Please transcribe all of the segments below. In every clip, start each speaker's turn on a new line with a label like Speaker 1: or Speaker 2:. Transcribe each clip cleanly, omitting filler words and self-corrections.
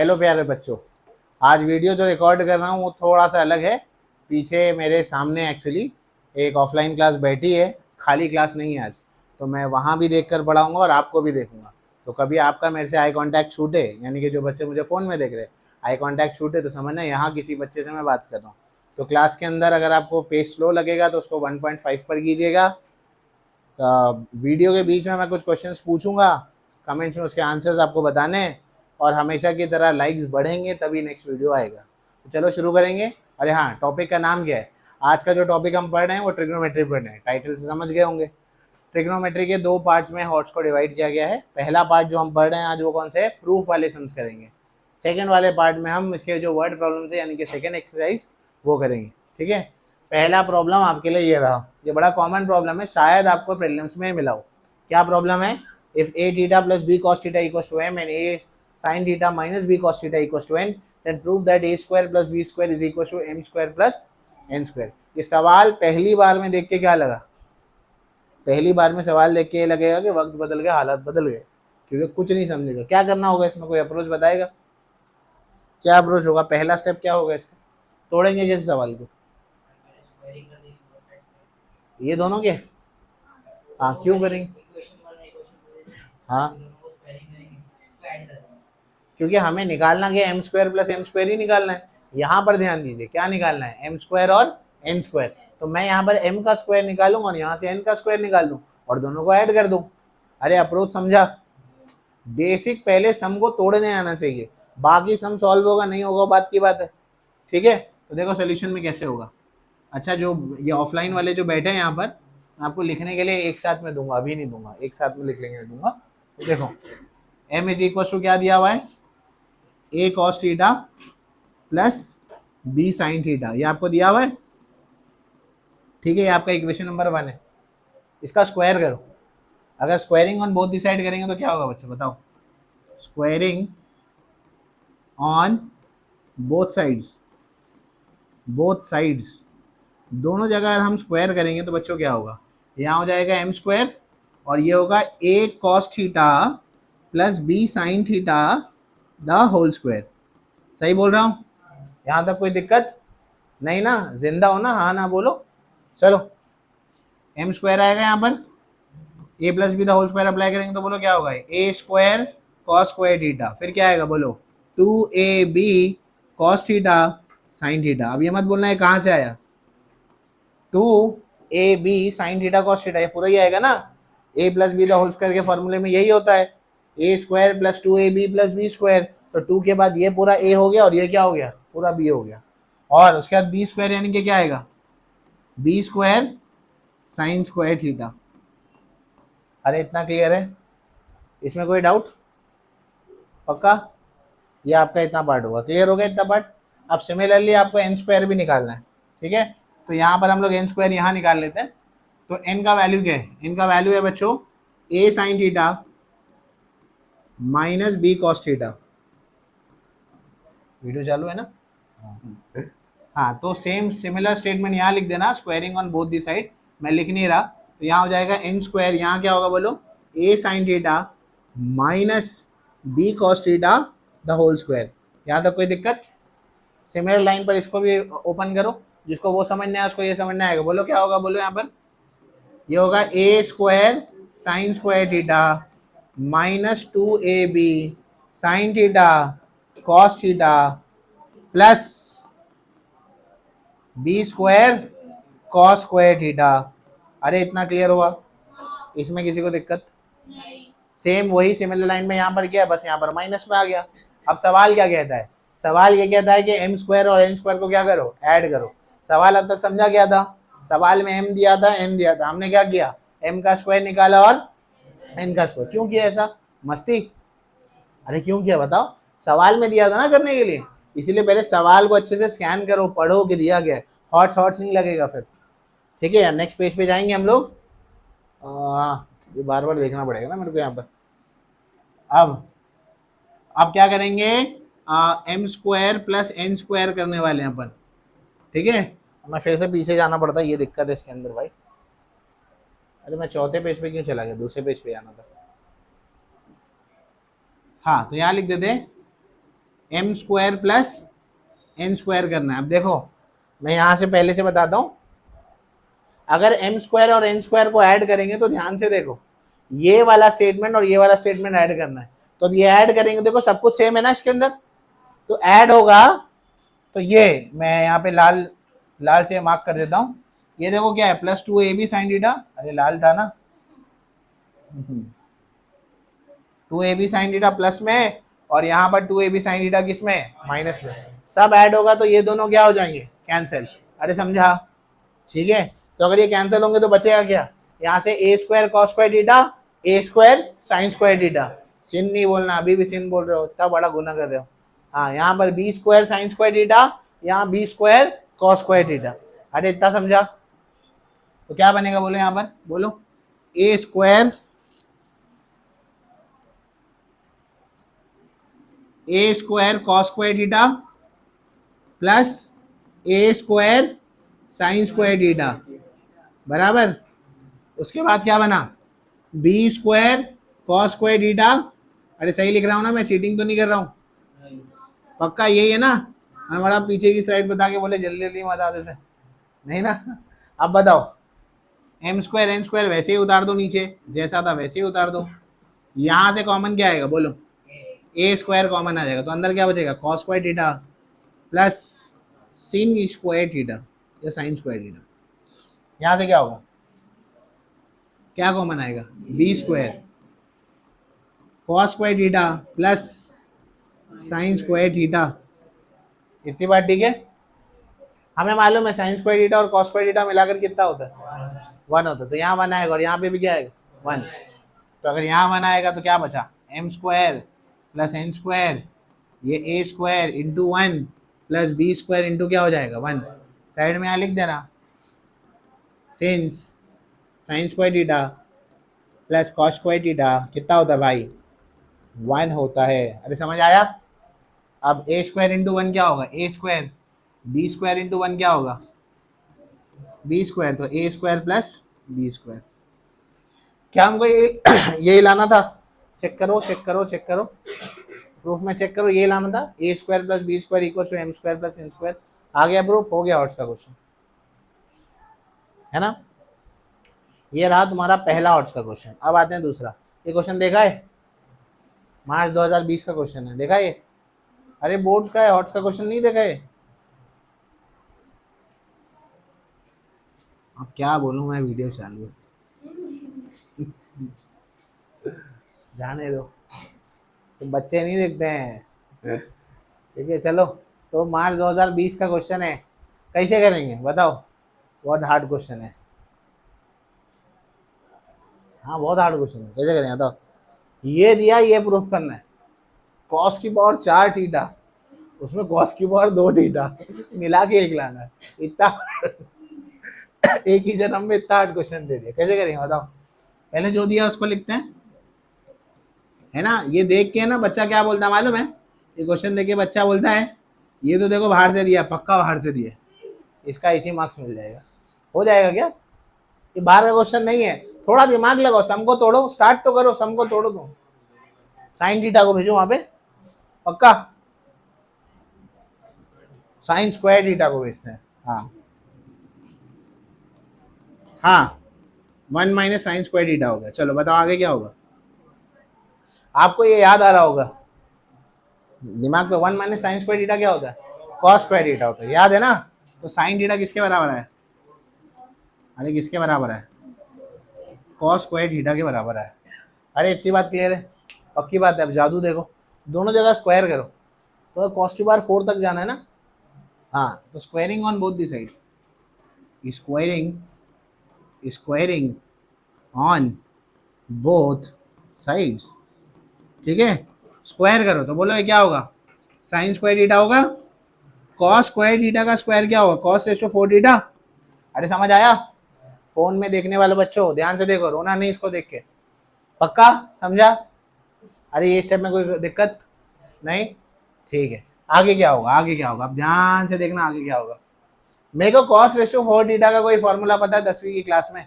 Speaker 1: Hello प्यारे बच्चों, आज वीडियो जो रिकॉर्ड कर रहा हूँ वो थोड़ा सा अलग है। पीछे मेरे सामने एक्चुअली एक ऑफलाइन क्लास बैठी है, खाली क्लास नहीं है आज। तो मैं वहाँ भी देख कर पढ़ाऊँगा और आपको भी देखूँगा। तो कभी आपका मेरे से आई कांटेक्ट छूटे, यानी कि जो बच्चे मुझे फ़ोन में देख रहे हैं, आई कांटेक्ट छूटे तो समझना यहाँ किसी बच्चे से मैं बात कर रहा हूँ। तो क्लास के अंदर अगर आपको पेज स्लो लगेगा तो उसको 1.5 पर कीजिएगा। वीडियो के बीच में मैं कुछ क्वेश्चंस पूछूंगा, कमेंट्स में उसके आंसर्स आपको बताने हैं, और हमेशा की तरह लाइक्स बढ़ेंगे तभी नेक्स्ट वीडियो आएगा। तो चलो शुरू करेंगे। अरे हाँ, टॉपिक का नाम क्या है? आज का जो टॉपिक हम पढ़ रहे हैं वो ट्रिग्नोमेट्री पढ़ रहे हैं। टाइटल से समझ गए होंगे। ट्रिग्नोमेट्री के दो पार्ट्स में हॉट्स को डिवाइड किया गया है। पहला पार्ट जो हम पढ़ रहे हैं आज वो कौन से है? प्रूफ वाले सम्स करेंगे। सेकेंड वाले पार्ट में हम इसके जो वर्ड प्रॉब्लम्स है यानी कि सेकेंड एक्सरसाइज वो करेंगे। ठीक है, पहला प्रॉब्लम आपके लिए ये रहा। ये बड़ा कॉमन प्रॉब्लम है, शायद आपको प्रीलिम्स में मिला हो। क्या प्रॉब्लम है? If a theta plus b cos theta equals to m and a sin theta minus b cos theta equals to n, then prove that a square plus b square is equals to m square plus n square। ये सवाल पहली बार में देख के क्या लगा? पहली बार में सवाल देख के ये लगेगा कि वक्त बदल गया, हालात बदल गए, क्योंकि कुछ नहीं समझेगा। क्या करना होगा इसमें? कोई अप्रोच बताएगा? क्या अप्रोच होगा? पहला स्टेप क्या होगा इसका? तोड़ेंगे कैसे सवाल को? ये दोनों के? हाँ, क्यों करेंगे? हाँ, क्योंकि हमें निकालना क्या? M square plus M square ही निकालना है। यहाँ पर ध्यान दीजिए, क्या निकालना है? एम स्क्वायर और एन स्क्वायर। तो मैं यहाँ पर एम का स्क्वायर निकालूंगा और यहाँ से एन का स्क्वायर निकाल दूँ और दोनों को ऐड कर दूँ। अरे अप्रोच समझा? बेसिक पहले सम को तोड़ने आना चाहिए, बाकी सम सॉल्व होगा नहीं होगा बात की बात है। ठीक है, तो देखो सोल्यूशन में कैसे होगा। अच्छा, जो ये ऑफलाइन वाले जो बैठे हैं यहाँ पर, आपको लिखने के लिए एक साथ में दूंगा, अभी नहीं दूंगा, एक साथ में लिख लेंगे दूंगा। तो देखो m इज इक्वल टू क्या दिया हुआ है? a cos theta plus b sin theta, ये आपको दिया हुआ है। ठीक है, ये आपका इक्वेशन नंबर 1 है। इसका स्क्वायर करो। अगर squaring on both the side करेंगे तो क्या होगा बच्चों बताओ? Squaring on both sides, both sides, दोनों जगह अगर हम स्क्वायर करेंगे तो बच्चों क्या होगा? यहाँ हो जाएगा एम स्क्वायर और ये होगा a cos theta plus b sin theta the whole square. सही बोल रहा हूँ? यहाँ तक कोई दिक्कत नहीं ना? जिंदा हो ना? हाँ ना बोलो। चलो, एम स्क्वायर आएगा यहाँ पर, a plus b the whole square apply करेंगे तो बोलो क्या होगा? a square cos square theta, फिर क्या आएगा बोलो? 2ab cos theta sine theta. अब ये मत बोलना है कहाँ से आया, 2ab sine theta cos theta, ये पूरा ही आएगा ना? a plus b the whole square के फॉर्मूले में यही होता है, a square plus 2ab plus B square. तो 2 के बाद ये पूरा a हो गया और ये क्या हो गया? पूरा b हो गया। और उसके बाद बी स्क्वायर यानी कि क्या आएगा? B square sine square theta. अरे इतना क्लियर है? इसमें कोई डाउट? पक्का? ये आपका इतना पार्ट होगा। क्लियर हो गया इतना पार्ट? अब सिमिलरली आपको एन स्क्वायर भी निकालना है। ठीक है, तो यहाँ पर हम लोग एन स्क्वायर यहाँ निकाल लेते हैं। तो एन का वैल्यू क्या है? एन का वैल्यू है बच्चों a sine theta minus b cos theta. Video चालू है ना? हाँ, तो सेम सिमिलर स्टेटमेंट यहाँ लिख देना, squaring on both the side. मैं लिख नहीं रहा, तो यहाँ हो जाएगा एन स्क्वायर, यहाँ क्या होगा बोलो? a sine theta minus b cos theta the whole square. यहाँ तक कोई दिक्कत? सिमिलर लाइन पर इसको भी ओपन करो, जिसको वो समझना है उसको ये समझना आएगा। बोलो क्या होगा? बोलो यहाँ पर ये होगा a square sine square theta minus 2ab sine theta cos theta plus b square cos square theta. अरे इतना क्लियर हुआ? इसमें किसी को दिक्कत? सेम वही सिमिलर लाइन में यहाँ पर किया, बस यहाँ पर माइनस में आ गया। अब सवाल क्या कहता है? सवाल ये कहता है कि एम स्क्वायर और एन स्क्वायर को क्या करो? ऐड करो। सवाल अब तक समझा गया था? सवाल में एम दिया था, एन दिया था, हमने क्या किया? एम का स्क्वायर निकाला और एन का स्क्वायर। क्यों किया ऐसा? मस्ती? अरे क्यों किया बताओ? सवाल में दिया था ना करने के लिए, इसीलिए पहले सवाल को अच्छे से स्कैन करो, पढ़ो कि दिया गया है। हॉट्स नहीं लगेगा फिर। ठीक है, नेक्स्ट पेज पे जाएंगे हम लोग। ये बार बार देखना पड़ेगा ना मेरे को यहाँ पर। अब क्या करेंगे? M square plus N square करने वाले हैं अपन। ठीक है, मैं फिर से पीछे जाना पड़ता है, ये दिक्कत है इसके अंदर भाई। अरे मैं चौथे पेज पे क्यों चला गया? दूसरे पेज पे जाना था। हाँ, तो यहाँ लिख देते M square plus N square करना है। अब देखो मैं यहाँ से पहले से बताता हूँ, अगर एम स्क्वायर और एन स्क्वायर को ऐड करेंगे तो ध्यान से देखो, ये वाला स्टेटमेंट और ये वाला स्टेटमेंट ऐड करना है। तो अब ये ऐड करेंगे, देखो सब कुछ सेम है ना इसके अंदर, तो ऐड होगा। तो ये मैं यहाँ पे लाल लाल से मार्क कर देता हूँ। ये देखो क्या है, प्लस 2ab साइन थीटा, अरे लाल था ना, 2ab साइन थीटा प्लस में, और यहाँ पर 2ab साइन थीटा किस में, माइनस में। सब ऐड होगा तो ये दोनों क्या हो जाएंगे, कैंसिल। अरे समझा, ठीक है। तो अगर ये कैंसिल होंगे तो बचेगा क्या, यहाँ से ए स्क्वायर कॉस स्क्वायर थीटा, ए स्क्वायर साइन स्क्वायर थीटा, सिन नहीं बोलना, अभी भी सिन बोल रहे हो, इतना बड़ा गुना कर रहे हो। हाँ, यहाँ पर B square sine square theta, यहाँ B square cos square theta. अरे इतना समझा, तो क्या बनेगा बोलो यहाँ पर, बोलो A square cos square theta plus A square sine square theta बराबर, उसके बाद क्या बना, B square cos square theta. अरे सही लिख रहा हूँ ना मैं, चीटिंग तो नहीं कर रहा हूँ, पक्का यही है ना। हमारा पीछे की स्लाइड बता के बोले जल्दी जल्दी बता देते, नहीं ना। अब बताओ, एम स्क्वायर एन स्क्वायर वैसे ही उतार दो नीचे, जैसा था वैसे ही उतार दो। यहाँ से कॉमन क्या आएगा बोलो, ए स्क्वायर कॉमन आ जाएगा, तो अंदर क्या बचेगा, cos square theta plus sin square theta या साइन स्क्वायर थीटा। यहाँ से क्या होगा, क्या कॉमन आएगा, B square cos square theta plus sine square theta. इतनी बात ठीक है। हमें मालूम है साइन स्क्वायर थीटा और कॉस स्क्वायर थीटा मिलाकर कितना होता है, 1 होता है। तो यहाँ 1 आएगा और यहाँ पे भी क्या आएगा, 1। तो अगर यहाँ 1 आएगा तो क्या बचा, M square plus N square, ये A square into 1 plus B square into क्या हो जाएगा, 1। साइड में यहाँ लिख देना, since sine square theta plus cos square theta कितना होता है भाई, 1 होता है। अरे समझ आया। अब ए स्क्वायर इंटू 1 क्या होगा, ए स्क्वायर, बी स्क्वायर इंटू 1 क्या होगा, बी स्क्वायर, तो ए स्क्वायर प्लस बी स्क्वायर। क्या हमको ये लाना था, चेक करो चेक करो चेक करो, प्रूफ में चेक करो, ये लाना था, A square plus B square equal to M square plus N square. आ गया प्रूफ, हो गया हॉट्स का क्वेश्चन, है ना। ये रहा तुम्हारा पहला हॉट्स का क्वेश्चन। अब आते हैं दूसरा। ये क्वेश्चन देखा है, मार्च 2020 का क्वेश्चन है, देखा ये। अरे बोर्ड्स का है, हॉट्स का क्वेश्चन नहीं देखा है। अब क्या बोलूं मैं, वीडियो चालू है। जाने दो, तो बच्चे नहीं देखते हैं, ठीक है। चलो, तो मार्च 2020 का क्वेश्चन है, कैसे करेंगे बताओ, बहुत हार्ड क्वेश्चन है। हाँ बहुत हार्ड क्वेश्चन है, कैसे करेंगे बताओ। ये दिया, ये प्रूफ करना है, कॉस की पावर 4 थीटा, उसमें कॉस की पावर 2 थीटा, मिला के 1 लाना है। इतना एक ही जन्म में इतना हार्ड क्वेश्चन दे दिया, कैसे करेंगे बताओ। पहले जो दिया उसको लिखते हैं, है ना। ये देख के ना बच्चा क्या बोलता है मालूम है, ये क्वेश्चन देख के बच्चा बोलता है, ये तो देखो बाहर से दिया, पक्का बाहर से दिया, इसका इसी मार्क्स मिल जाएगा। हो जाएगा क्या, ये बाहर का क्वेश्चन नहीं है। थोड़ा दिमाग लगाओ, सम को तोड़ो, स्टार्ट तो करो, सम को तोड़ो। तो साइन थीटा को भेजो वहां पे, पक्का साइन स्क्वायर थीटा को भेजते हैं। हाँ हाँ, 1 माइनस साइन स्क्वायर थीटा हो गया। चलो बताओ आगे क्या होगा। आपको ये याद आ रहा होगा दिमाग पे, 1 माइनस साइन स्क्वायर थीटा क्या होता है, कॉस स्क्वायर थीटा होता है, याद है ना। तो साइन थीटा किसके बराबर है, अरे किसके बराबर है, कॉस स्क्वायर थीटा के बराबर है। अरे इतनी बात क्लियर है, पक्की बात है। अब जादू देखो, दोनों जगह स्क्वायर करो, तो कॉस की बार 4 तक जाना है ना। हाँ, तो squaring on both the side, squaring on both sides, ठीक है। स्क्वायर करो तो बोलो ये क्या होगा, साइन स्क्वायर थीटा होगा, कॉस स्क्वायर थीटा का स्क्वायर क्या होगा, कॉस रेज़ टू 4 थीटा। अरे समझ आया। फोन में देखने वाले बच्चों ध्यान से देखो, रोना नहीं इसको देख के, पक्का समझा। अरे ये स्टेप में कोई दिक्कत नहीं, ठीक है। आगे क्या होगा, आगे क्या होगा, अब ध्यान से देखना आगे क्या होगा। मेरे को कॉस रेज़ टू 4 थीटा का कोई फॉर्मूला पता है 10वीं की क्लास में,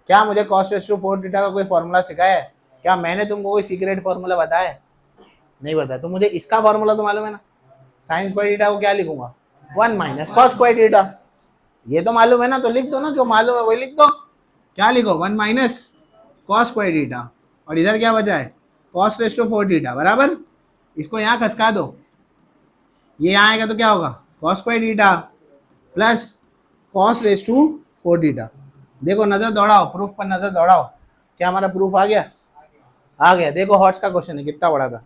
Speaker 1: क्या मुझे कॉस रेज़ टू 4 थीटा का कोई फॉर्मूला सिखाया है क्या, मैंने तुमको कोई सीक्रेट फॉर्मूला बताया है, नहीं पता तो मुझे इसका फॉर्मूला तो मालूम है ना, साइन स्क्वायर थीटा को क्या लिखूंगा 1 माइनस कॉस स्क्वायर थीटा, ये तो मालूम है ना, तो लिख दो ना, जो मालूम है वही लिख दो। क्या लिखो 1 माइनस कॉस स्क्वायर थीटा, और इधर क्या बचा है कॉस रेज टू 4 थीटा बराबर, इसको यहाँ खसका दो, ये यहाँ आएगा तो क्या होगा cos square theta plus cos raise to 4 theta. देखो नजर दौड़ाओ, प्रूफ पर नजर दौड़ाओ, क्या हमारा प्रूफ आ गया? आ गया। देखो हॉट्स का क्वेश्चन है, कितना बड़ा था,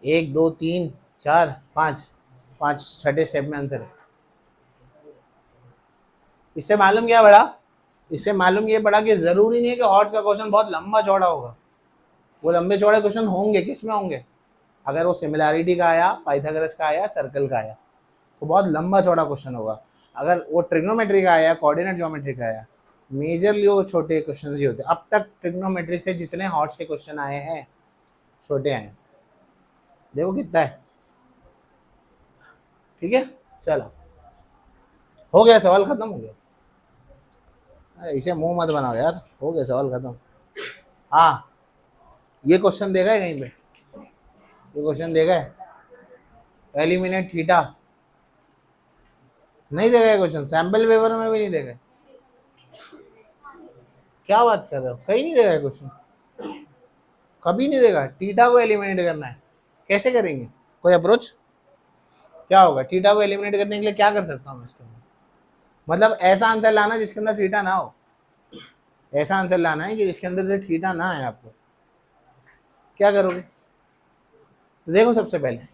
Speaker 1: 1 2 3 4 5, 5 छठे स्टेप में आंसर है। इससे मालूम क्या पड़ा? इससे मालूम ये पड़ा कि जरूरी नहीं है कि हॉट्स का क्वेश्चन बहुत लंबा चौड़ा होगा, वो लंबे चौड़े क्वेश्चन होंगे, किस में होंगे? अगर वो सिमिलैरिटी का आया, पाइथागोरस का आया, सर्कल का आया तो बहुत लंबा चौड़ा क्वेश्चन होगा। अगर वो ट्रिग्नोमेट्री का आया, कोऑर्डिनेट ज्योमेट्री का आया, मेजरली वो छोटे क्वेश्चन ही होते हैं। अब तक ट्रिग्नोमेट्री से जितने हॉट्स के क्वेश्चन आए हैं छोटे आए, देखो कितना है। ठीक है चलो, हो गया सवाल खत्म हो गया। अरे इसे मुंह मत बनाओ यार, हो गया सवाल खत्म। हाँ ये क्वेश्चन देखा है कहीं पे? ये क्वेश्चन देखा है? एलिमिनेट थीटा नहीं देखा है क्वेश्चन, सैंपल पेपर में भी नहीं देखा है। क्या बात कर रहे हो, कहीं नहीं देखा है क्वेश्चन? कभी नहीं देखा? थीटा को एलिमिनेट करना है, कैसे करेंगे? कोई अप्रोच? क्या होगा थीटा को एलिमिनेट करने के लिए, क्या कर सकता हूँ मैं इसके अंदर? मतलब ऐसा आंसर लाना जिसके अंदर थीटा ना हो, ऐसा आंसर लाना है कि जिसके अंदर से थीटा ना आए। आपको क्या करोगे? तो देखो सबसे पहले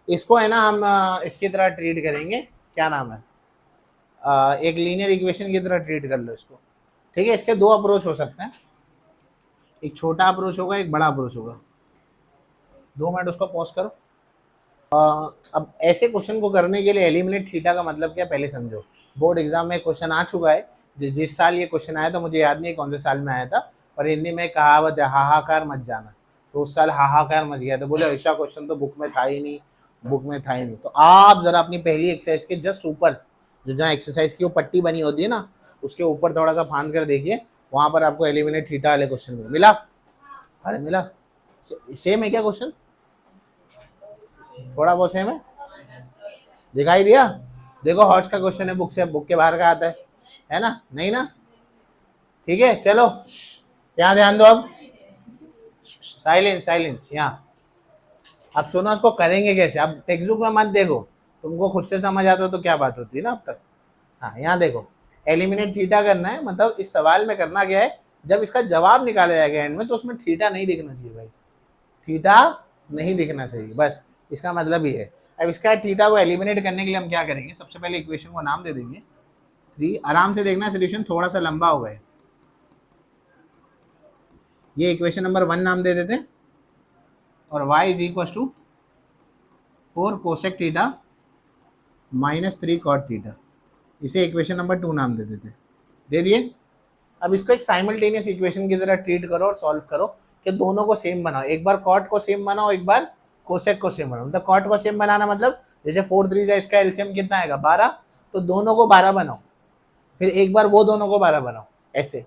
Speaker 1: इसको है ना हम इसकी तरह ट्रीट करेंगे, क्या नाम है, एक लीनियर इक्वेशन की तरह ट्रीट कर लो इसको। ठीक है, इसके दो अप्रोच हो सकते हैं, एक छोटा अप्रोच होगा, एक बड़ा अप्रोच होगा। 2 मिनट उसको पॉज करो। अब ऐसे क्वेश्चन को करने के लिए एलिमिनेट थीटा का मतलब क्या पहले समझो। बोर्ड एग्जाम में क्वेश्चन आ चुका है, जिस साल ये क्वेश्चन आया था मुझे याद नहीं कौन से साल में आया था, पर हिंदी में कहावत है हाहाकार मच जाना, तो उस साल हाहाकार मच गया था, बोले ऐसा क्वेश्चन तो बुक में था ही नहीं, बुक में था ही नहीं। तो आप जरा अपनी पहली एक्सरसाइज के जस्ट ऊपर, जो जहाँ एक्सरसाइज की वो पट्टी बनी होती है ना, उसके ऊपर थोड़ा सा फांद कर देखिए, वहां पर आपको एलिमिनेट थीटा वाले क्वेश्चन मिला। अरे मिला, सेम है क्या क्वेश्चन? थोड़ा बहुत सेम है, दिखाई दिया? देखो हॉट्स का क्वेश्चन है, बुक से, बुक के बाहर का आता है ना? नहीं ना? ठीक है चलो यहाँ ध्यान दो। अब साइलेंस साइलेंस, यहाँ अब सुनो इसको करेंगे कैसे। अब टेक्स्ट बुक में मत देखो, तुमको खुद से समझ आता तो क्या बात होती है ना अब तक। हाँ यहाँ देखो, एलिमिनेट थीटा करना है, मतलब इस सवाल में करना क्या है, जब इसका जवाब निकाला जाएगा एंड में तो उसमें थीटा नहीं दिखना चाहिए भाई, थीटा नहीं दिखना चाहिए, बस इसका मतलब ही है। अब इसका थीटा को एलिमिनेट करने के लिए हम क्या करेंगे, सबसे पहले इक्वेशन को नाम दे देंगे 3। आराम से देखना, सोल्यूशन थोड़ा सा लंबा हो गया, ये इक्वेशन नंबर 1 नाम दे देते हैं, और y is equal to 4 cosec theta minus 3 cot theta, इसे इक्वेशन नंबर 2 नाम दे देते हैं। दे दिए? अब इसको एक साइमल्टेनियस इक्वेशन की तरह ट्रीट करो और सॉल्व करो कि दोनों को सेम बनाओ, एक बार कॉट को सेम बनाओ, एक बार कोसेक को सेम बनाओ। मतलब कॉट को सेम बनाना मतलब जैसे 4 3 है, इसका एलसीएम कितना आएगा 12, तो दोनों को 12 बनाओ, फिर एक बार वो दोनों को 12 बनाओ, ऐसे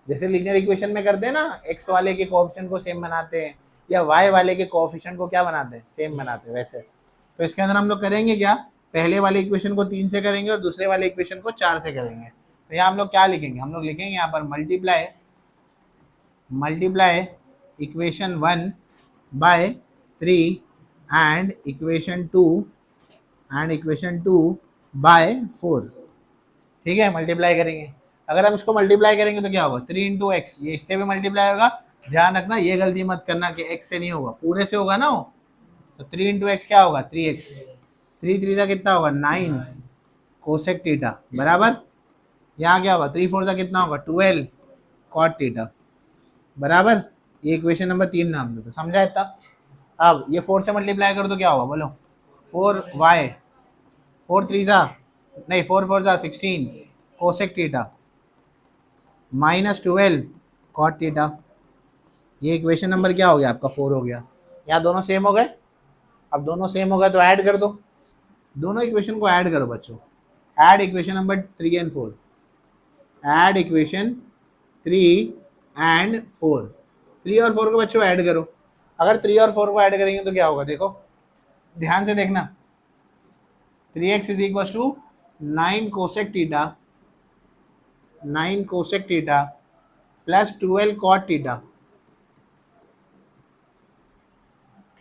Speaker 1: जैसे लीनियर इक्वेशन में करते हैं ना, एक्स वाले के कोएफिशिएंट को सेम बनाते हैं या वाई वाले के कोएफिशिएंट को क्या बनाते हैं, सेम बनाते हैं, वैसे। तो इसके अंदर हम लोग करेंगे क्या, पहले वाले इक्वेशन को 3 से करेंगे और दूसरे वाले इक्वेशन को 4 से करेंगे। तो यहाँ हम लोग क्या लिखेंगे, हम लोग लिखेंगे यहाँ पर multiply equation 1 by 3 and equation 2 by 4। ठीक है, मल्टीप्लाई करेंगे। अगर हम इसको मल्टीप्लाई करेंगे तो क्या होगा, 3 इंटू एक्स, ये इससे भी मल्टीप्लाई होगा। ध्यान रखना, ये गलती मत करना कि एक्स से नहीं होगा, पूरे से होगा ना वो। तो 3 इंटू एक्स क्या होगा, 3x, 3 3 का कितना होगा 9 कोसेक थीटा बराबर। यहाँ क्या होगा 3 4 का कितना होगा 12 कॉट थीटा बराबर। ये इक्वेशन नंबर 3 नाम दो, तो समझा इतना। अब ये 4 से मल्टीप्लाई कर दो, क्या होगा बोलो, 4y, 4 3 नहीं 4 4 16 cosec theta minus 12 cot theta. ये इक्वेशन नंबर क्या हो गया आपका 4 हो गया। यहाँ दोनों सेम हो गए। अब दोनों सेम हो गए तो ऐड कर दो, दोनों इक्वेशन को ऐड करो बच्चों। Add equation number 3 and 4, add equation 3 and 4। 3 और 4 को बच्चों ऐड करो। अगर 3 और 4 को ऐड करेंगे तो क्या होगा, देखो ध्यान से देखना। 3x is equal to 9 cosec theta, 9 cosec theta plus 12 cot theta,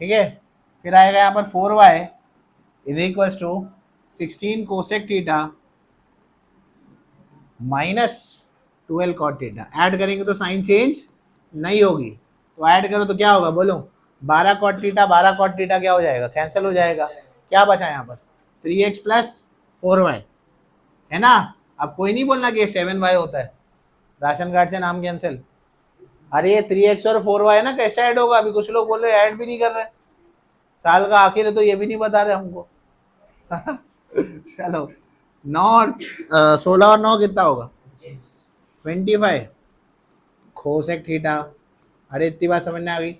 Speaker 1: ठीक है। फिर आएगा यहाँ पर 4y is equal to 16 cosec theta minus 12 cot theta. Add करेंगे तो साइन चेंज नहीं होगी, तो ऐड करो तो क्या होगा बोलो, 12 कॉट थीटा 12 कॉट थीटा क्या हो जाएगा, कैंसिल हो जाएगा। क्या बचा यहाँ पर 3x प्लस 4y, है ना। अब कोई नहीं बोलना कि 7y होता है, राशन कार्ड से नाम कैंसिल। अरे ये 3x और 4y है ना, कैसे ऐड होगा, अभी कुछ लोग बोल रहे ऐड भी नहीं कर रहे, साल का आखिर है तो ये भी नहीं बता रहे हमको। चलो 9 16 और 9 कितना होगा 25 कोसेक थीटा। अरे इतनी बात समझ में आ गई,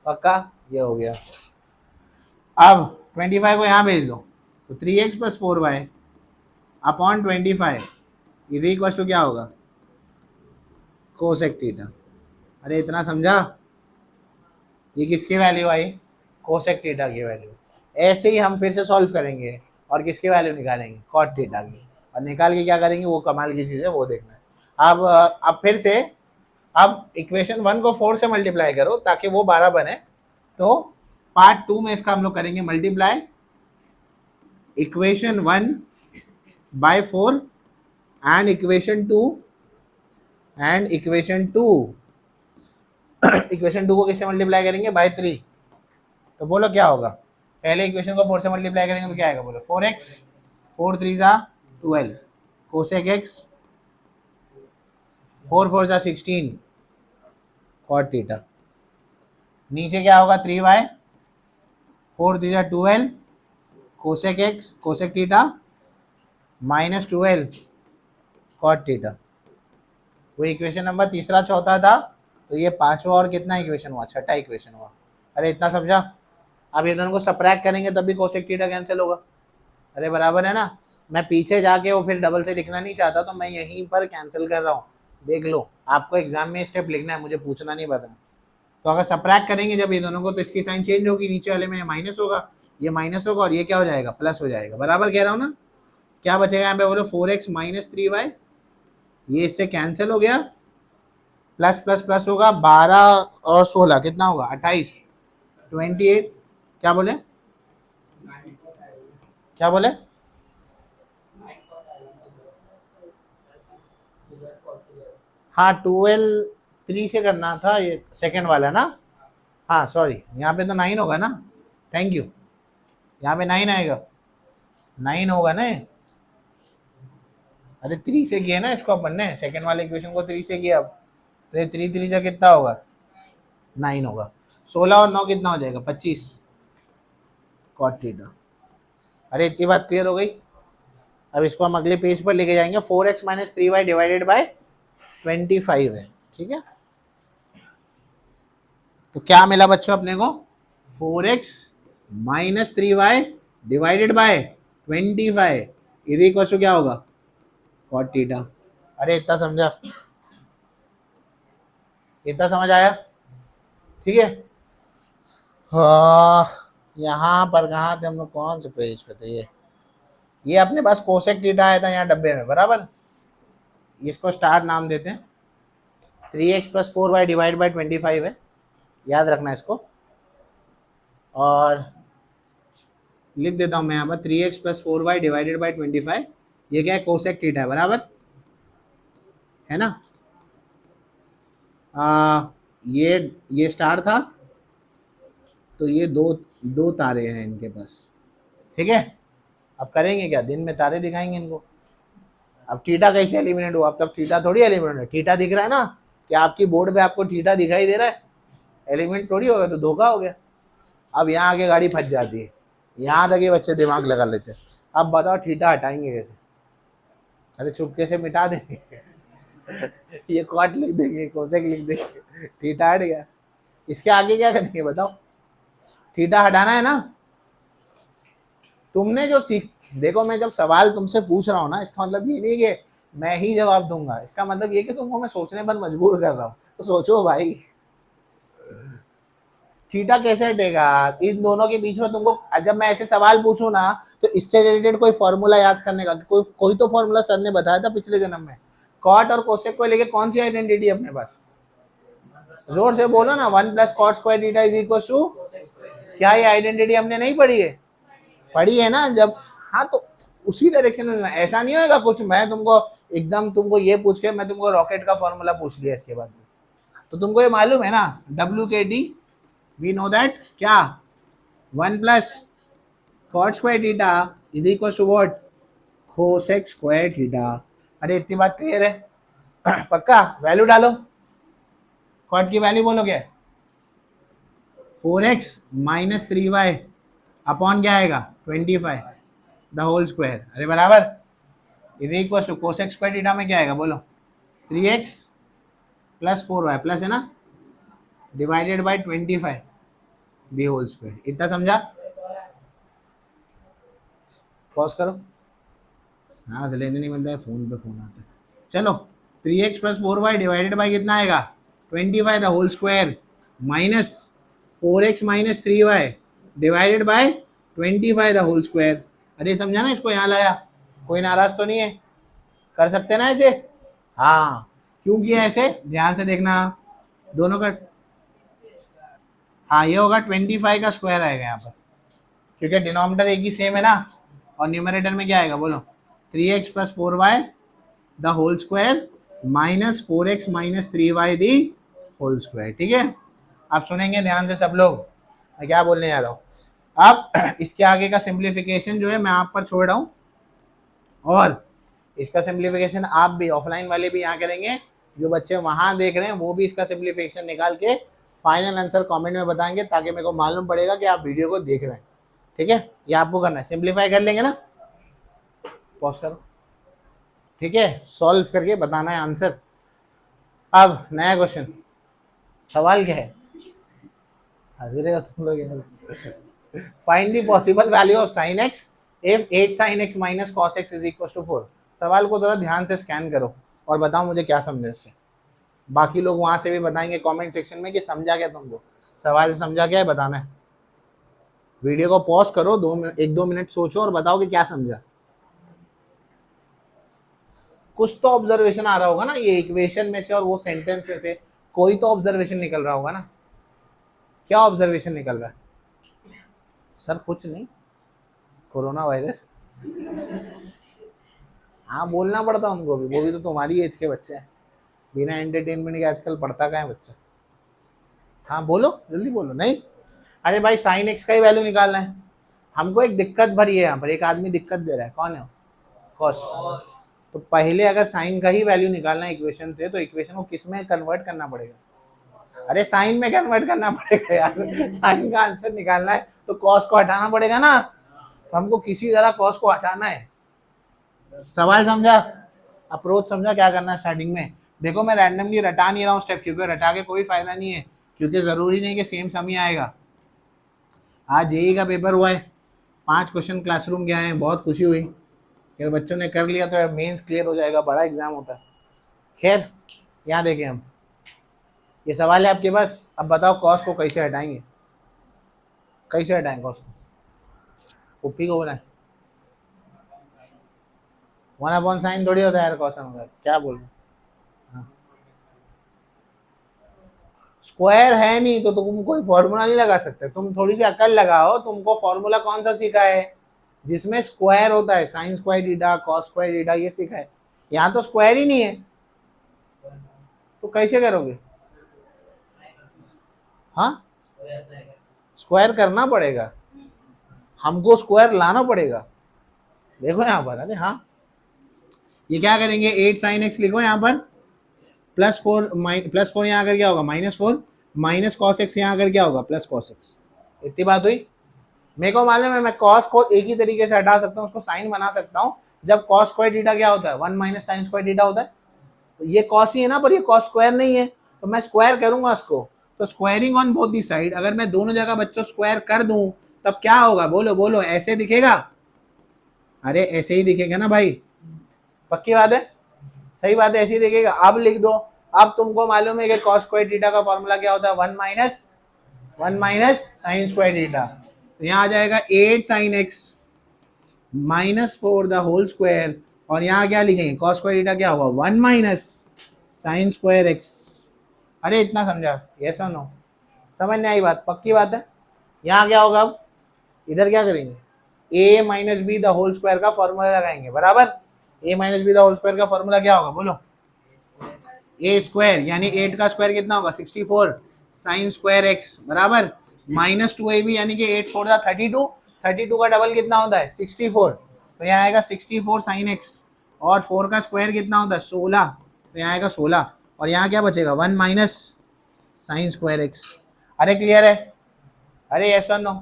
Speaker 1: पक्का ये हो गया। अब 25 को यहाँ भेज दो तो 3x plus 4y upon 25 is equal to क्या होगा कोसेक थीटा। अरे इतना समझा, ये किसकी वैल्यू आई, कोसेक थीटा की वैल्यू। ऐसे ही हम फिर से सॉल्व करेंगे और किसकी वैल्यू निकालेंगे, कॉट थीटा की, और निकाल के क्या करेंगे वो कमाल की चीज़ है, वो देखना है। अब फिर से अब इक्वेशन 1 को 4 से मल्टीप्लाई करो ताकि वो 12 बने। तो पार्ट 2 में इसका हम लोग करेंगे multiply equation 1 by 4 and equation 2 equation 2 को किससे मल्टीप्लाई करेंगे बाय 3। तो बोलो क्या होगा, पहले इक्वेशन को 4 से मल्टीप्लाई करेंगे तो क्या आएगा बोलो 4x 4 3 जा 12 कोसेक x 4 4 जा 16 कॉट थीटा। नीचे क्या होगा 3y 4 3 जा 12 cosec x cosec theta minus 12 cot theta. वो इक्वेशन नंबर तीसरा चौथा था, तो ये पांचवा और कितना इक्वेशन हुआ, छठा इक्वेशन हुआ। अरे इतना समझा। अब ये दोनों को सबट्रैक्ट करेंगे तब भी कोसेक थीटा कैंसिल होगा। अरे बराबर है ना। मैं पीछे जाके वो फिर डबल से लिखना नहीं चाहता, तो मैं यहीं पर कैंसिल कर रहा हूँ। देख लो, आपको एग्जाम में स्टेप लिखना है, मुझे पूछना नहीं बता। तो अगर सबट्रैक्ट करेंगे जब ये दोनों को, तो इसकी साइन चेंज होगी, नीचे वाले में माइनस होगा, ये माइनस होगा और ये क्या हो जाएगा प्लस हो जाएगा। बराबर कह रहा हूँ ना। क्या बचेगा यहाँ पे बोलो 4x माइनस 3y, ये इससे कैंसिल हो गया, प्लस प्लस प्लस होगा 12 और 16 कितना होगा 28 28। क्या बोले क्या बोले हाँ 12 3 से करना था, ये सेकंड वाला ना। हाँ सॉरी, यहाँ पे तो 9 होगा ना, थैंक यू। यहाँ पे 9 आएगा, 9 होगा ना। अरे 3 से किया ना इसको अपन ने, सेकंड वाले इक्वेशन को 3 से किया। अब तो 3 3 से कितना होगा 9 होगा। 16 और 9 कितना हो जाएगा 25 कॉट थीटा। अरे इतनी बात क्लियर हो गई। अब इसको हम अगले पेज पर लेके जाएंगे। 4x minus 3y divided by 25 है, ठीक है। तो क्या मिला बच्चों अपने को 4x minus 3y divided by 25 is equal to क्या होगा कॉट थीटा। अरे इतना समझा, इतना समझ आया, ठीक है। हाँ यहाँ पर कहाँ थे हम लोग, कौन से पेज पे थे ये अपने पास कोसेक थीटा आया था यहाँ डब्बे में, बराबर। इसको स्टार नाम देते हैं। 3x plus 4y divide by 25 है, याद रखना इसको। और लिख देता हूँ मैं यहाँ पर 3x plus 4y divided by 25, ये क्या है कोसेक थीटा है, बराबर है ना। ये स्टार था, तो ये दो तारे हैं इनके पास, ठीक है। अब करेंगे क्या, दिन में तारे दिखाएंगे इनको। अब थीटा कैसे एलिमिनेट हुआ, अब तब थीटा थोड़ी एलिमिनेट है, थीटा दिख रहा है ना कि आपकी बोर्ड पे आपको थीटा दिखाई दे रहा है, एलिमेंट थोड़ी होगा, तो धोखा हो गया। अब यहाँ आके गाड़ी फंस जाती है, यहाँ तक ये बच्चे दिमाग लगा लेते हैं। अब बताओ थीटा हटाएंगे कैसे, अरे चुपके से मिटा देंगे। ये कॉट लिख देंगे, कोसेक लिख देंगे, थीटा हट गया। इसके आगे क्या करेंगे बताओ, थीटा हटाना है ना। तुमने जो देखो, मैं जब सवाल तुमसे पूछ रहा हूँ ना, इसका मतलब ये नहीं कि मैं ही जवाब दूंगा, इसका मतलब ये कि तुमको मैं सोचने पर मजबूर कर रहा हूँ। तो सोचो भाई, थीटा कैसे हटेगा? इन दोनों के बीच में तुमको जब मैं ऐसे सवाल पूछूं ना तो इससे रिलेटेड कोई फॉर्मूला याद करने का, कोई तो फॉर्मूला सर ने बताया था पिछले जन्म में। कॉट और कोसेक को लेके कौन सी आइडेंटिटी अपने पास? जोर से बोलो ना। 1 + cot square theta is equal to, क्या ये आइडेंटिटी हमने नहीं पढ़ी है? पढ़ी है ना जब। हाँ तो उसी डायरेक्शन में, ऐसा नहीं होगा कुछ मैं तुमको एकदम तुमको ये पूछ के मैं तुमको रॉकेट का फॉर्मूला पूछ लिया इसके बाद, तो तुमको ये मालूम है ना WKT, वी नो दैट क्या 1 + cot square theta is equal to what? Cosec square theta. अरे इतनी बात क्लियर है? पक्का? वैल्यू डालो, कॉट की वैल्यू बोलो क्या? 4x - 3y अपॉन क्या आएगा? 25 द होल स्क्वायर। अरे बराबर, is equal to cosec square theta में क्या आएगा बोलो? 3x + 4y प्लस है ना, divided by 25 the whole square. इतना समझा? पॉज करो, हाँ से लेने नहीं मिलता है, फोन पे फोन आता है। चलो 3x + 4y डिवाइडेड बाय कितना आएगा? 25 the whole square minus 4x - 3y divided by 25 the whole square. अरे समझा ना? इसको यहाँ लाया, कोई नाराज तो नहीं है? कर सकते ना ऐसे? हाँ, क्यों किया ऐसे? ध्यान से देखना दोनों का। हाँ ये होगा 25 का स्क्वायर आएगा यहाँ पर, क्योंकि डिनोमिनेटर एक ही सेम है ना, और न्यूमरेटर में क्या आएगा बोलो? 3x + 4y the whole square minus 4x - 3y the whole square. ठीक है, आप सुनेंगे ध्यान से सब लोग, मैं क्या बोलने जा रहा हूँ। अब इसके आगे का सिंप्लीफिकेशन जो है मैं आप पर छोड़ रहा हूँ, और इसका सिंप्लीफिकेशन आप भी ऑफलाइन वाले भी यहाँ करेंगे, जो बच्चे वहाँ देख रहे हैं वो भी इसका सिंप्लीफिकेशन निकाल के फाइनल आंसर कमेंट में बताएंगे, ताकि मेरे को मालूम पड़ेगा कि आप वीडियो को देख रहे हैं। ठीक है, ये आपको करना है, सिंप्लीफाई कर लेंगे ना? पॉज करो, ठीक है, सॉल्व करके बताना है आंसर। अब नया क्वेश्चन, सवाल क्या है? हाजिर तुम लोग। Find the possible value of sin x if 8 sin x - cos x = 4। सवाल को जरा ध्यान से स्कैन करो और बताओ मुझे क्या समझे इससे। बाकी लोग वहां से भी बताएंगे कमेंट सेक्शन में कि समझा क्या तुमको, सवाल समझा क्या है, बताना है। वीडियो को पॉज करो, 1-2 मिनट सोचो और बताओ कि क्या समझा। कुछ तो ऑब्जर्वेशन आ रहा होगा ना, ये इक्वेशन में से और वो सेंटेंस में से कोई तो ऑब्जर्वेशन निकल रहा होगा ना। क्या ऑब्जर्वेशन निकल रहा है? सर कुछ नहीं, कोरोना वायरस। हाँ बोलना पड़ता उनको भी, वो भी तो तुम्हारी एज के बच्चे हैं, बिना एंटरटेनमेंट के आजकल पढ़ता कहाँ है बच्चा। हाँ बोलो, जल्दी बोलो। नहीं, अरे भाई sin x का ही वैल्यू निकालना है हमको। एक दिक्कत भरी है यहाँ पर, एक आदमी दिक्कत दे रहा है, कौन है? कॉस। तो पहले अगर साइन का ही वैल्यू निकालना है इक्वेशन से, तो इक्वेशन को किस में कन्वर्ट करना पड़ेगा? अरे साइन में कन्वर्ट करना पड़ेगा यार। साइन का आंसर निकालना है तो कॉस को हटाना पड़ेगा ना, तो हमको किसी तरह कॉस को हटाना है। सवाल समझा? अप्रोच समझा क्या करना है स्टार्टिंग में? देखो मैं रैंडमली रटा नहीं रहा हूँ स्टेप, क्योंकि रटा के कोई फायदा नहीं है, क्योंकि जरूरी नहीं कि सेम सम ही आएगा। आज जेईई का पेपर हुआ है, 5 क्वेश्चन क्लासरूम के आए हैं, बहुत खुशी हुई कि बच्चों ने कर लिया तो मेंस क्लियर हो जाएगा, बड़ा एग्जाम होता है। खैर यहाँ देखें हम, ये सवाल है आपके पास। अब बताओ कॉस को कैसे हटाएंगे? कैसे हटाएंगे कॉस को? पुप्पी को बोला 1/sin थोड़ी होता है यार कॉस होगा, क्या बोल रहे? स्क्वायर है नहीं तो तुम कोई फॉर्मूला नहीं लगा सकते। तुम थोड़ी सी अकल लगाओ, तुमको फॉर्मूला कौन सा सीखा है जिसमें स्क्वायर होता है? sin square theta, cos square theta, ये सीखा है। यहाँ तो स्क्वायर ही नहीं है, तो कैसे करोगे? हाँ स्क्वायर करना पड़ेगा, हमको स्क्वायर लाना पड़ेगा। देखो यहाँ पर, अरे हाँ ये क्या करेंगे, 8 sin x लिखो यहाँ पर, +4 यहाँ आकर क्या होगा? -4 माइनस cos x यहाँ आकर क्या होगा? +cos x। इतनी बात हुई। मेरे को मालूम है मैं cos को एक ही तरीके से हटा सकता हूँ, उसको साइन बना सकता हूँ। जब cos स्क्वायर थीटा क्या होता है? 1 - sin स्क्वायर थीटा होता है। तो ये cos ही है ना, पर ये cos स्क्वायर नहीं है, तो मैं स्क्वायर करूंगा इसको। तो squaring on both the side, अगर मैं दोनों जगह बच्चों स्क्वायर कर दूं तब क्या होगा? बोलो बोलो, ऐसे दिखेगा? अरे ऐसे ही दिखेगा ना भाई, पक्की बात है, सही बात है, ऐसे ही दिखेगा। अब लिख दो। अब तुमको मालूम है कि cos स्क्वायर थीटा का फॉर्मूला क्या होता है? 1 - 1 माइनस साइन स्क्वायर थीटा, तो यहाँ आ जाएगा 8 sine x minus 4 the whole square, और यहाँ क्या लिखेंगे कॉस स्क्वायर थीटा क्या होगा 1 माइनस साइन स्क्वायर एक्स। अरे इतना समझा, यस और नो, समझ नहीं आई बात, पक्की बात है। यहाँ क्या होगा, अब इधर क्या करेंगे, a minus B the whole square का फॉर्मूला लगाएंगे, बराबर। a minus B the whole square का फॉर्मूला क्या होगा बोलो, a स्क्वायर यानी 8 का स्क्वायर कितना होगा 64 साइन स्क्वायर एक्स, बराबर माइनस 2ab यानी कि 8 4 दा 32, 32 का डबल कितना होता है 64, तो यहाँ आएगा 64 साइन एक्स, और 4 का स्क्वायर कितना होता है 16, तो यहाँ आएगा 16, और यहाँ क्या बचेगा 1 माइनस साइन स्क्वायर एक्स। अरे क्लियर है, अरे यस और नो,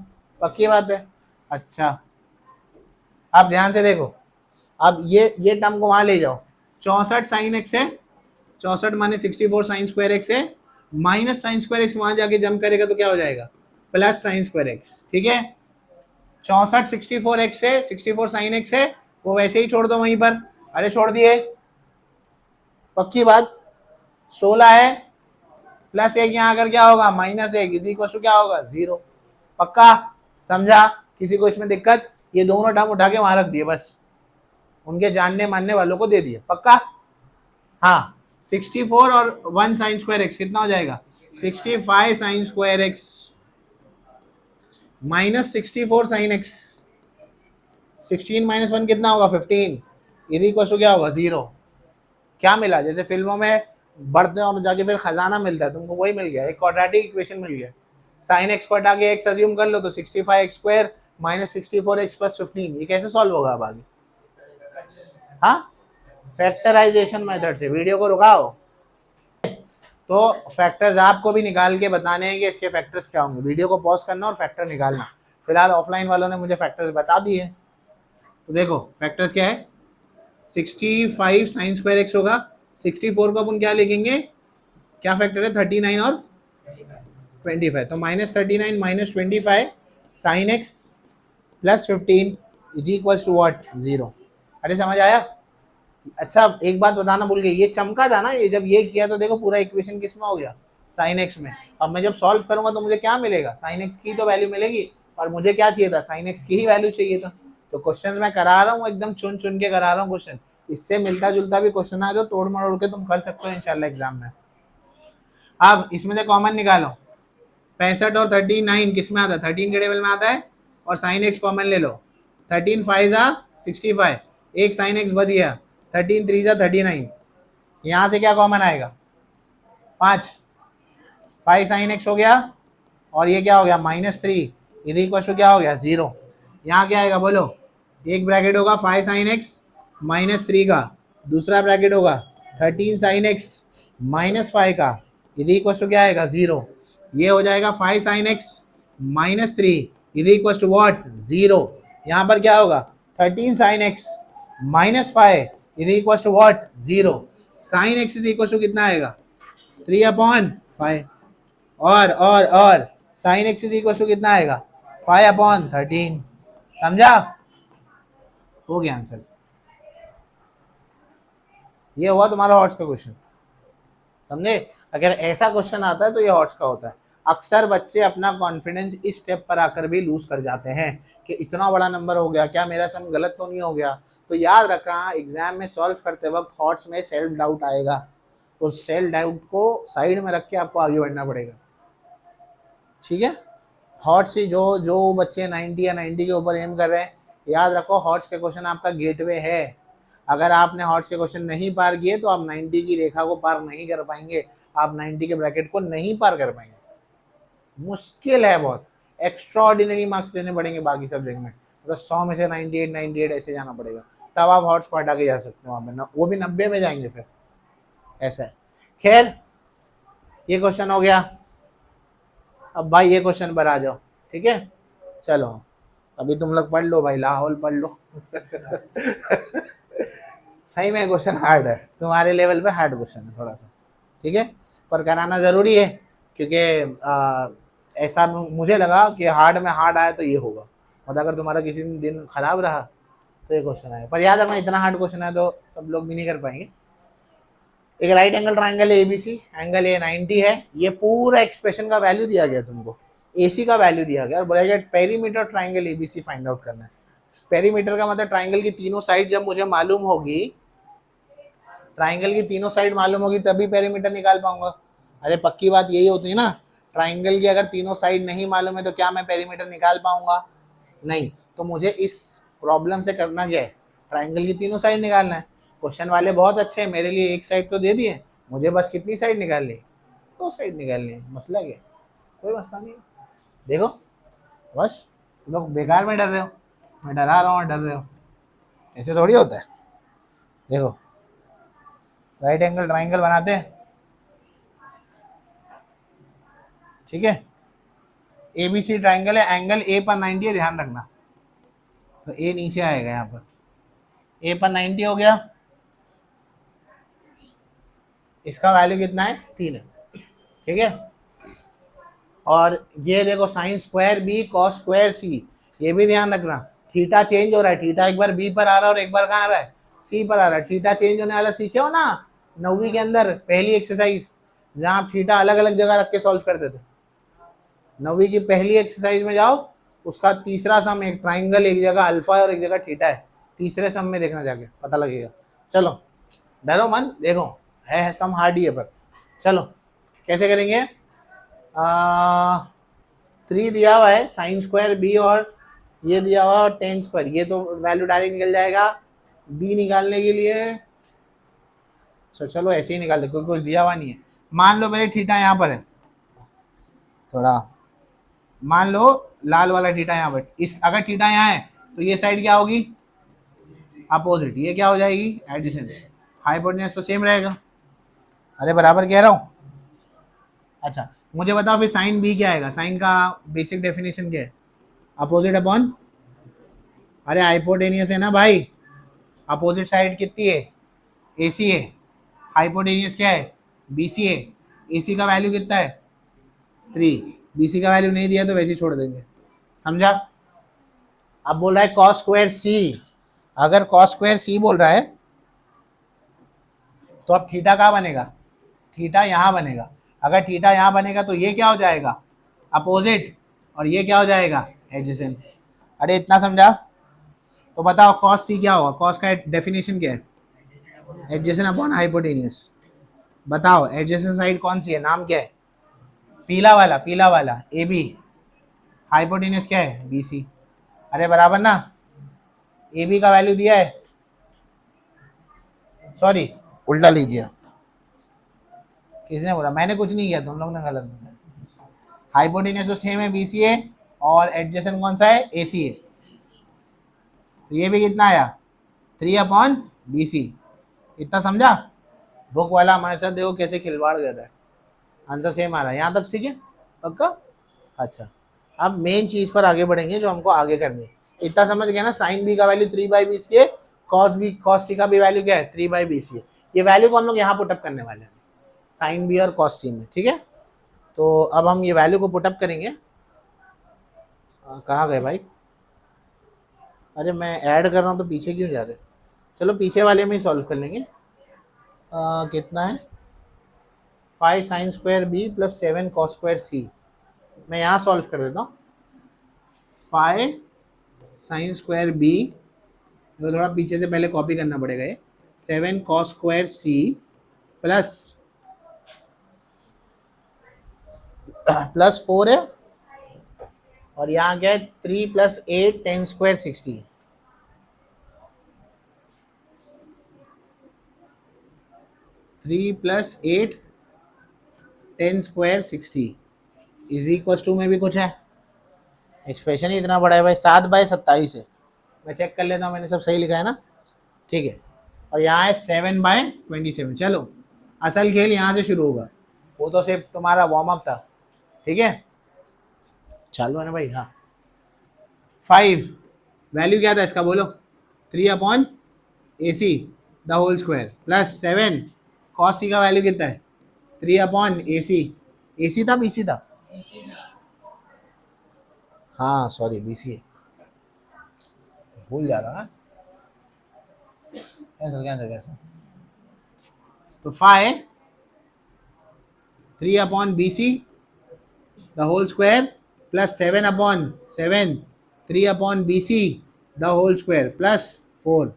Speaker 1: पक्की बात है। अच्छा आप ध्यान से देखो, अब ये टर्म को वहां ले जाओ, 64 साइन एक्स है, 64 माने 64 साइन स्क्वायर एक्स है, माइनस साइन स्क्वायर एक्स वहां जाके जम करेगा तो क्या हो जाएगा प्लस साइन स्क्वायर एक्स, ठीक है। 64 64 एक्स है, 64 साइन एक्स है, वो वैसे ही छोड़ दो वहीं पर, अरे छोड़ दिए, पक्की बात। 16 है प्लस एक, यहाँ अगर क्या होगा माइनस एक, इसी को क्या होगा 0, पक्का समझा, किसी को इसमें दिक्कत, ये दोनों टर्म उठा के वहां रख दिए, बस उनके जानने मानने वालों को दे दिए, पक्का। हाँ 64 और 1 साइन स्क्वायर एक्स कितना हो जाएगा 65 sine square x minus 64 sine x, 16 minus 1 कितना होगा 15, इसी को क्या होगा 0। क्या मिला, जैसे फिल्मों में बढ़ते हैं और जाके फिर खजाना मिलता है, तुमको वही मिल गया, एक क्वाड्रेटिक इक्वेशन मिल गया। साइन एक्स को हटा के एक्स अज्यूम कर लो तो 65 x square minus 64 x plus 15, ये कैसे सॉल्व होगा अब आगे, हाँ फैक्टराइजेशन मेथड से। वीडियो को रुकाओ, तो फैक्टर्स आपको भी निकाल के बताने हैं कि इसके फैक्टर्स क्या होंगे, वीडियो को पॉज करना और फैक्टर निकालना। फिलहाल ऑफलाइन वालों ने मुझे फैक्टर्स बता दिए, तो देखो फैक्टर्स क्या है, 65 साइन स्क्वायर एक्स होगा, 64 को अपन क्या लिखेंगे, क्या फैक्टर है 39 और 25, तो minus 39 minus 25 sine x plus 15 is equal to what 0। अरे समझ आया। अच्छा एक बात बताना भूल गई, ये चमका था ना, ये जब ये किया तो देखो पूरा इक्वेशन किस में हो गया साइन एक्स में। अब मैं जब सॉल्व करूंगा तो मुझे क्या मिलेगा, साइन एक्स की तो वैल्यू मिलेगी, और मुझे क्या चाहिए था साइन एक्स की ही वैल्यू चाहिए था। तो क्वेश्चन मैं करा रहा हूँ एकदम चुन चुन के करा रहा हूँ क्वेश्चन, इससे मिलता जुलता भी क्वेश्चन आए तो तोड़ मरोड़ के तुम कर सकते हो इंशाल्लाह एग्जाम में। अब इसमें से कॉमन निकालो, 65 और 39 किस में आता है 13 के टेबल में आता है, और साइन एक्स कॉमन ले लो, 13 5 जा 65, एक साइन एक्स बच गया, 13 3 जा 39, यहाँ से क्या कॉमन आएगा 5, 5 साइन एक्स हो गया, और ये क्या हो गया -3, इधर इक्वल क्या हो गया 0। यहाँ क्या आएगा बोलो, एक ब्रैकेट होगा 5 साइन एक्स -3 का, दूसरा ब्रैकेट होगा 13 साइन एक्स -5 का, इधर इक्वल क्या आएगा 0। ये हो जाएगा 5 साइन एक्स -3 इधर इक्वल टू व्हाट 0। यहाँ पर क्या होगा 13 साइन एक्स -5 इधर equal to what 0। Sine x is equal to कितना आएगा 3/5, और sine x is equal to कितना आएगा 5/13। समझा, हो गया आंसर। ये हुआ तुम्हारा हॉट्स का क्वेश्चन, समझे। अगर ऐसा क्वेश्चन आता है तो ये हॉट्स का होता है। अक्सर बच्चे अपना कॉन्फिडेंस इस स्टेप पर आकर भी लूज कर जाते हैं कि इतना बड़ा नंबर हो गया, क्या मेरा सम गलत तो नहीं हो गया। तो याद रखना एग्जाम में सॉल्व करते वक्त हॉट्स में सेल्फ डाउट आएगा, तो सेल्फ डाउट को साइड में रख के आपको आगे बढ़ना पड़ेगा, ठीक है। हॉट्स से जो बच्चे 90 या 90 के ऊपर एम कर रहे हैं, याद रखो हॉट्स के क्वेश्चन आपका गेटवे है। अगर आपने हॉट्स के क्वेश्चन नहीं पार किए तो आप 90 की रेखा को पार नहीं कर पाएंगे, आप 90 के ब्रैकेट को नहीं पार कर पाएंगे, मुश्किल है बहुत। एक्स्ट्रा ऑर्डिनरी मार्क्स लेने पड़ेंगे बाकी सब्जेक्ट में, मतलब 100 में से 98 ऐसे जाना पड़ेगा, तब आप हॉट्स को हटा के जा सकते हो वहाँ पे, वो भी 90 में जाएंगे फिर, ऐसा है। खैर ये क्वेश्चन हो गया। अब भाई ये क्वेश्चन पर आ जाओ, ठीक है। चलो अभी तुम लोग पढ़ लो भाई, लाहौल पढ़ लो सही में क्वेश्चन हार्ड है, तुम्हारे लेवल पे हार्ड क्वेश्चन है थोड़ा सा, ठीक है, पर कराना ज़रूरी है क्योंकि ऐसा मुझे लगा कि हार्ड में हार्ड आया तो ये होगा, मतलब अगर तुम्हारा किसी दिन खराब रहा तो ये क्वेश्चन आया। पर याद रखना इतना हार्ड क्वेश्चन है तो सब लोग भी नहीं कर पाएंगे। एक right angle triangle ABC, angle A 90 है, ये पूरा एक्सप्रेशन का वैल्यू दिया गया तुमको, AC का वैल्यू दिया गया और बोला गया perimeter triangle ABC find out करना है। पेरीमीटर का मतलब ट्राइंगल की तीनों साइड जब मुझे मालूम होगी, ट्राइंगल की तीनों साइड मालूम होगी तभी पेरीमीटर निकाल पाऊंगा। अरे पक्की बात यही होती है ना, ट्राइंगल की अगर तीनों साइड नहीं मालूम है तो क्या मैं पेरीमीटर निकाल पाऊंगा? नहीं। तो मुझे इस प्रॉब्लम से करना क्या है, ट्राइंगल की तीनों साइड निकालना है। क्वेश्चन वाले बहुत अच्छे हैं, मेरे लिए एक साइड तो दे दिए, मुझे बस कितनी साइड निकालनी? दो साइड निकालनी है। मसला क्या? कोई मसला नहीं। देखो बस तुम लोग बेकार में डर रहे हो, मैं डरा रहा हूँ, डर रहे हो, ऐसे थोड़ी होता है। देखो राइट एंगल ट्राइंगल बनाते हैं, ठीक है, ABC ट्राइंगल है, एंगल A पर 90 है, ध्यान रखना। तो A नीचे आएगा, यहाँ पर A पर 90 हो गया, इसका वैल्यू कितना है? 3 है, ठीक है। और ये देखो sine square B cos square C, ये भी ध्यान रखना, थीटा चेंज हो रहा है, थीटा एक बार B पर आ रहा है और एक बार कहाँ आ रहा है? C पर आ रहा है। थीटा चेंज होने वाला सीखे हो ना 9वीं के अंदर, पहली एक्सरसाइज जहाँ आप थीटा अलग अलग जगह रख के सॉल्व करते थे। 9वीं की पहली एक्सरसाइज में जाओ, उसका तीसरा सम, एक ट्राइंगल एक जगह अल्फा और एक जगह थीटा है, तीसरे सम में देखना जाके पता लगेगा। चलो डरो मन, देखो है सम हार्ड ही है पर चलो कैसे करेंगे। 3 दिया हुआ है साइन स्क्वायर B और ये दिया हुआ है टेन स्क्वायर, ये तो वैल्यू डायरेक्ट निकल जाएगा B निकालने के लिए। चलो ऐसे ही निकाल दे, कोई कुछ दिया हुआ नहीं है। मान लो मेरे थीटा यहाँ पर है, थोड़ा मान लो लाल वाला थीटा यहाँ पर, इस अगर थीटा यहाँ है तो ये साइड क्या होगी? अपोजिट। ये क्या हो जाएगी? एडजेसेंट। हाइपोटेन्यूज तो सेम रहेगा। अरे बराबर कह रहा हूँ। अच्छा मुझे बताओ फिर साइन B क्या आएगा? साइन का बेसिक डेफिनेशन क्या है? अपोजिट अपॉन, अरे हाइपोटेनियस है ना भाई, अपोजिट साइड कितनी है? AC है। हाइपोटेनियस क्या है? BC है। AC का वैल्यू कितना है? 3। BC का वैल्यू नहीं दिया तो वैसे ही छोड़ देंगे, समझा? अब बोल रहा है कॉस स्क्वायर C, अगर कॉस स्क्वायर C बोल रहा है तो अब थीटा कहाँ बनेगा? थीटा यहाँ बनेगा। अगर थीटा यहाँ बनेगा तो ये क्या हो जाएगा? अपोजिट, और ये क्या हो जाएगा? एडजेसेंट। अरे इतना समझा? तो बताओ कॉस C क्या होगा? कॉस का डेफिनेशन क्या है? Adjacent upon hypotenuse. बताओ एडजेसेंट साइड कौन सी है? नाम क्या है? पीला वाला, पीला वाला AB। हाइपोटेनियस क्या है? BC। अरे बराबर ना, AB का वैल्यू दिया है, सॉरी उल्टा लीजिए, किसने बोला? मैंने कुछ नहीं किया, तुम लोग ने गलत बोला। हाइपोटेनियस तो सेम है BC है, और एडजेसेंट कौन सा है? AC है। तो ये भी कितना आया? 3/BC। इतना समझा? बुक वाला हमारे साथ देखो कैसे खिलवाड़ कर रहा है, आंसर सेम आ रहा है। यहाँ तक ठीक है? पक्का? अच्छा अब मेन चीज पर आगे बढ़ेंगे जो हमको आगे करनी है। इतना समझ गया ना, साइन B का वैल्यू 3/BC है, कॉस C का भी वैल्यू क्या है? 3/BC है। ये वैल्यू को हम लोग यहाँ पुटअप करने वाले हैं, साइन B और कॉस C में, ठीक है। तो अब हम ये वैल्यू को पुटअप करेंगे। कहाँ गए भाई? अरे मैं ऐड कर रहा हूँ तो पीछे क्यों जा रहे? चलो पीछे वाले में ही सॉल्व कर लेंगे। कितना है? 5 sine square B plus 7 cos square C। मैं यहाँ सॉल्व कर देता हूँ। 5 साइन स्क्वायर B, तो थोड़ा पीछे से पहले कॉपी करना पड़ेगा, ये 7 कॉस स्क्वायर C प्लस 4 है, और यहाँ क्या है? 3 + 8 10 square 60। 3 + 8 10 square 60 is equal to में भी कुछ है, एक्सप्रेशन ही इतना बड़ा है भाई, 7/27 है। मैं चेक कर लेता हूँ मैंने सब सही लिखा है ना, ठीक है। और यहाँ है 7/27। चलो असल खेल यहाँ से शुरू होगा, वो तो सिर्फ तुम्हारा वार्म अप था, ठीक है। चालू है ना भाई? हाँ 5 वैल्यू क्या था इसका बोलो? 3/AC the whole square plus 7 cos C का वैल्यू कितना है? 3/AC। AC था BC था? हाँ सॉरी BC है, भूल जा रहा है। कैंसिल। तो 5 3/BC the whole square plus 7/7 3/BC the whole square plus 4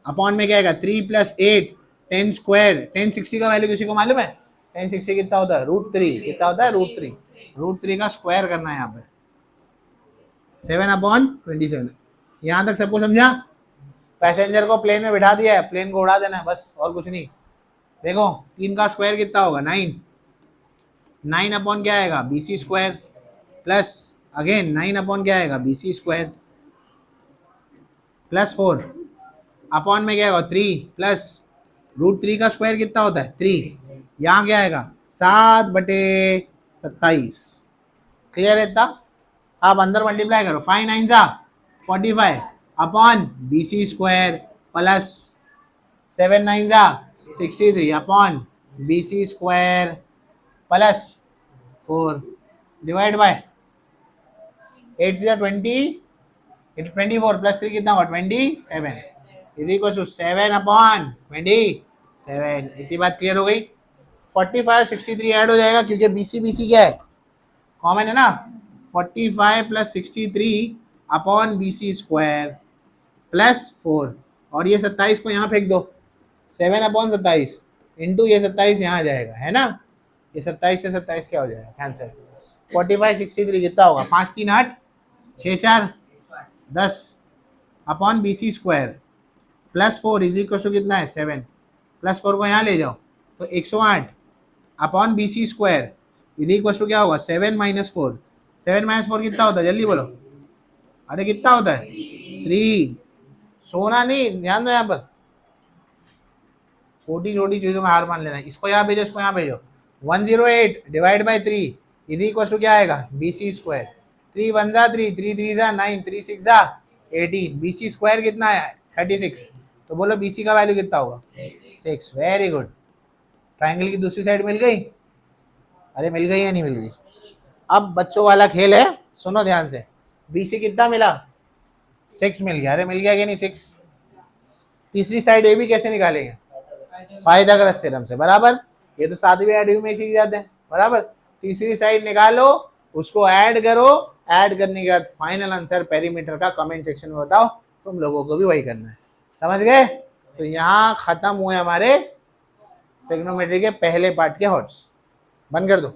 Speaker 1: upon में क्या आएगा 3 + 8 10 स्क्वायर 1060 का वैल्यू किसी को मालूम है 1060 कितना होता है √3 कितना होता है √3 का स्क्वायर करना है यहाँ पे 7/27 यहाँ तक सबको समझा। पैसेंजर को प्लेन में बिठा दिया है प्लेन को उड़ा देना है बस और कुछ नहीं। देखो 3 का स्क्वायर कितना होगा 9 अपॉन क्या आएगा BC square plus again 9 upon क्या आएगा BC स्क्वायर प्लस 4 अपॉन में क्या आएगा 3 प्लस √3 का स्क्वायर कितना होता है 3 यहाँ क्या आएगा 7/27 क्लियर है इतना। आप अंदर मल्टीप्लाई करो 5 9 45 upon BC square plus 7 9 63 upon BC square plus 4 divide by 8 24 plus 3 कितना होगा 27 इज इक्वल टू 7/27। इतनी बात क्लियर हो गई। 45 63 ऐड हो जाएगा क्योंकि BC क्या है कॉमन है ना 45 + 63 अपॉन BC स्क्वायर प्लस 4 और ये 27 को यहाँ फेंक दो 7/27 इंटू ये 27 यहाँ जाएगा है ना ये 27 से 27 क्या हो जाएगा कैंसिल 45 63 कितना होगा 5 3 8 6 4 10 upon BC square plus 4 is equal to कितना है 7 प्लस 4 को यहाँ ले जाओ तो 108 upon BC square is equal to क्या होगा 7 - 4 7 - 4 कितना होता है जल्दी बोलो अरे कितना होता है 3 सोना नहीं ध्यान दो यहाँ पर छोटी छोटी चीजों में हार मान लेना इसको यहाँ भेजो इसको यहाँ भेजो 108 divide by 3 is equal to क्या आएगा BC स्क्वायर 3 1 3 3 3 9 3 6 18 BC स्क्वायर कितना है 36 तो बोलो BC का वैल्यू कितना होगा 6 वेरी गुड। ट्राइंगल की दूसरी साइड मिल गई अरे मिल गई या नहीं मिल गई। अब बच्चों वाला खेल है सुनो ध्यान से BC कितना मिला 6 मिल गया अरे मिल गया कि नहीं 6 तीसरी साइड ए भी कैसे निकालेंगे पाइथागोरस थ्योरम से बराबर ये तो 7वीं 8वीं में सीख जाते हैं बराबर। तीसरी साइड निकालो उसको ऐड करो ऐड करने के बाद फाइनल आंसर पेरीमीटर का कमेंट सेक्शन में बताओ तुम लोगों को भी वही करना है समझ गए। तो यहाँ खत्म हुए हमारे ट्रिग्नोमेट्री के पहले पार्ट के हॉट्स बंद कर दो।